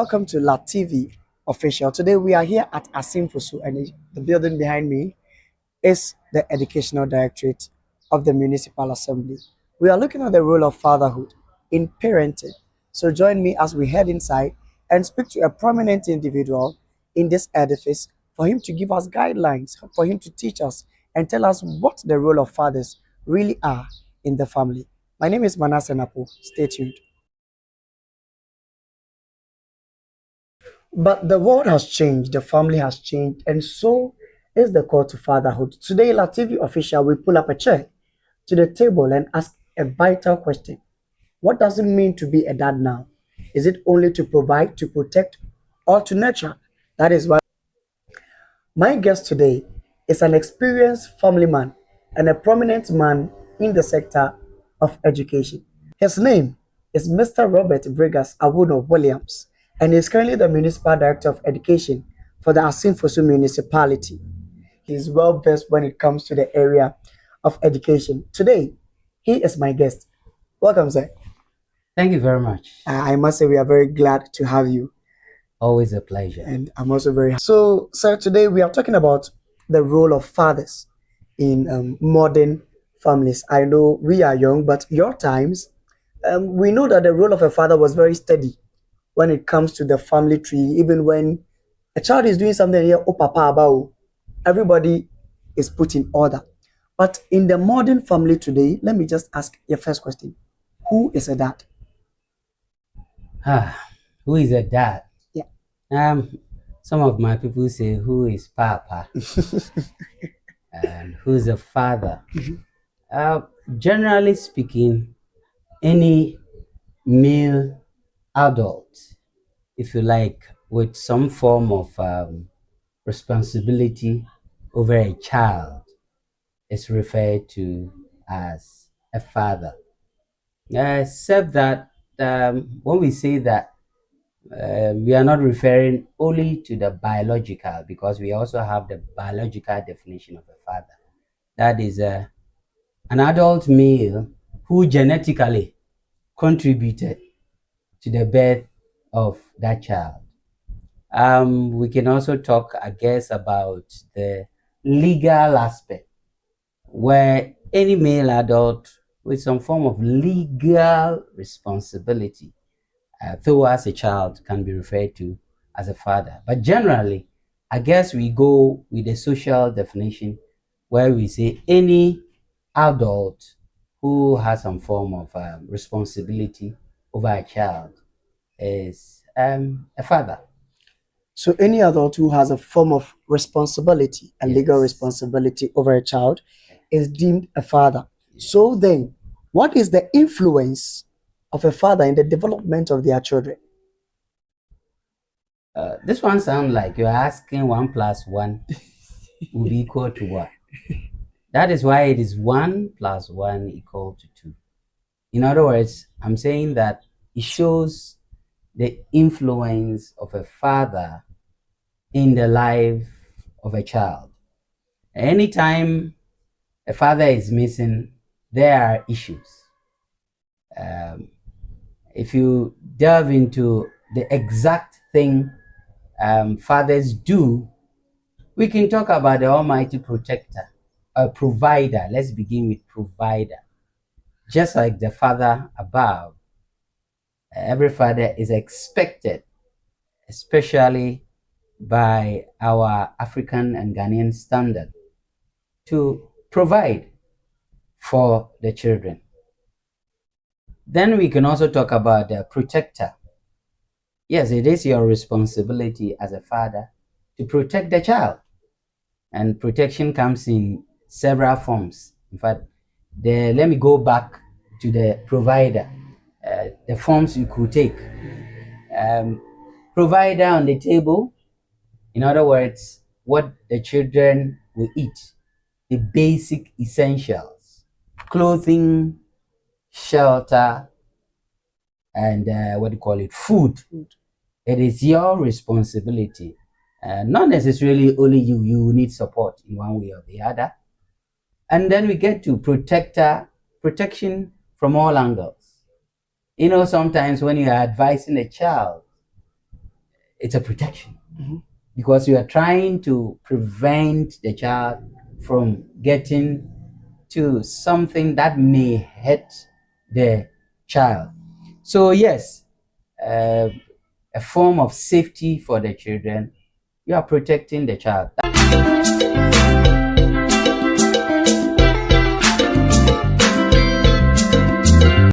welcome to La TV Official. Today we are here at Asimfusu, and the building behind me is the Educational Directorate of the Municipal Assembly. We are looking at the role of fatherhood in parenting. So join me as we head inside and speak to a prominent individual in this edifice for him to give us guidelines, for him to teach us and tell us what the role of fathers really are in the family. My name is Manasseh Napo. Stay tuned. But the world has changed, the family has changed, and so is the call to fatherhood. Today, La TV Official will pull up a chair to the table and ask a vital question. What does it mean to be a dad now? Is it only to provide, to protect, or to nurture? That is why my guest today is an experienced family man and a prominent man in the sector of education. His name is Mr. Robert Brigas Awuno Williams, and he is currently the Municipal Director of Education for the Asimfosu municipality. He is well versed when it comes to the area of education. Today, he is my guest. Welcome, sir. Thank you very much. I must say we are very glad to have you. Always a pleasure. And I'm also very happy. So, sir, today we are talking about the role of fathers in modern families. I know we are young, but your times, we know that the role of a father was very steady when it comes to the family tree. Even when a child is doing something here, oh papa about, everybody is put in order. But in the modern family today, let me just ask your first question: who is a dad? Who is a dad? Yeah. Some of my people say, who is Papa? And who's a father? Uh, Generally speaking, any male adult, if you like, with some form of responsibility over a child is referred to as a father. Except that when we say that, we are not referring only to the biological, because we also have the biological definition of a father. That is an adult male who genetically contributed to the birth of that child. We can also talk, I guess, about the legal aspect, where any male adult with some form of legal responsibility towards a child can be referred to as a father. But generally, I guess we go with the social definition, where we say any adult who has some form of responsibility over a child is a father. So any adult who has a form of responsibility, a legal Yes. responsibility over a child, is deemed a father. So then, what is the influence of a father in the development of their children? This one sounds like you're asking 1+1 will be equal to what? That is why it is 1+1 equal to 2. In other words, I'm saying that it shows the influence of a father in the life of a child. Anytime a father is missing, there are issues. If you delve into the exact thing fathers do, we can talk about the Almighty Protector, a provider. Let's begin with provider. Just like the father above, every father is expected, especially by our African and Ghanaian standard, to provide for the children. Then we can also talk about the protector. Yes, it is your responsibility as a father to protect the child. And protection comes in several forms. In fact, let me go back to the provider, the forms you could take. Provider on the table, in other words, what the children will eat, the basic essentials: clothing, shelter, and what do you call it, food. It is your responsibility. Not necessarily only you need support in one way or the other. And then we get to protection from all angles. Sometimes when you are advising a child, it's a protection, because you are trying to prevent the child from getting to something that may hurt the child. So yes, uh, a form of safety for the children. You are protecting the child.